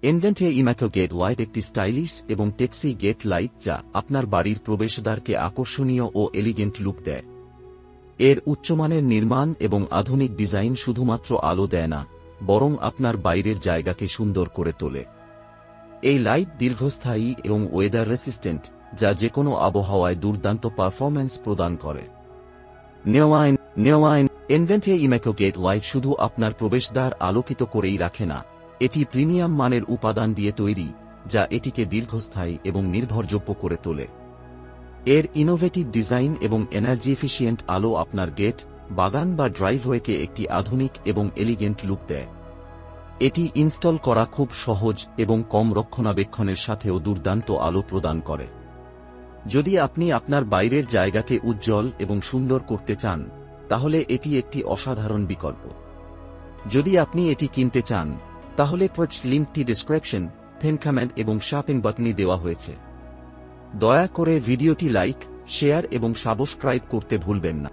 এনভেন্টে ইমাকো gate light একটি stylish এবং taxi gate light যা আপনার বাড়ির প্রবেশদ্বারকে আকর্ষণীয় ও এলিগেন্ট লুক দেয়। এর উচ্চমানের নির্মাণ এবং আধুনিক ডিজাইন শুধুমাত্র আলো দেয় না, বরং আপনার বাইরের জায়গাকে সুন্দর করে তোলে। এই লাইট দীর্ঘস্থায়ী এবং ওয়েদার রেসিস্টেন্ট, যা যেকোনো আবহাওয়ায় দুর্দান্ত পারফরম্যান্স প্রদান করে। নেওয়াইন এনভেন্টে ইমাকো গেট লাইট শুধু আপনার প্রবেশদ্বার আলোকিত করেই রাখে না, এটি প্রিমিয়াম মানের উপাদান দিয়ে তৈরি, যা এটিকে দীর্ঘস্থায়ী এবং নির্ভরযোগ্য করে তোলে। এর ইনোভেটিভ ডিজাইন এবং এনার্জি এফিশিয়েন্ট আলো আপনার গেট, বাগান বা ড্রাইভওয়েকে একটি আধুনিক এবং এলিগেন্ট লুক দেয়। এটি ইনস্টল করা খুব সহজ এবং কম রক্ষণাবেক্ষণের সাথেও দুর্দান্ত আলো প্রদান করে। যদি আপনি আপনার বাইরের জায়গাকে উজ্জ্বল এবং সুন্দর করতে চান, তাহলে এটি একটি অসাধারণ বিকল্প। যদি আপনি এটি কিনতে চান, তাহলে লিঙ্কটি ডেসক্রিপশন, কমেন্ট এবং শপিং বাটনে দেওয়া হয়েছে। দয়া করে ভিডিওটি লাইক, শেয়ার এবং সাবস্ক্রাইব করতে ভুলবেন না।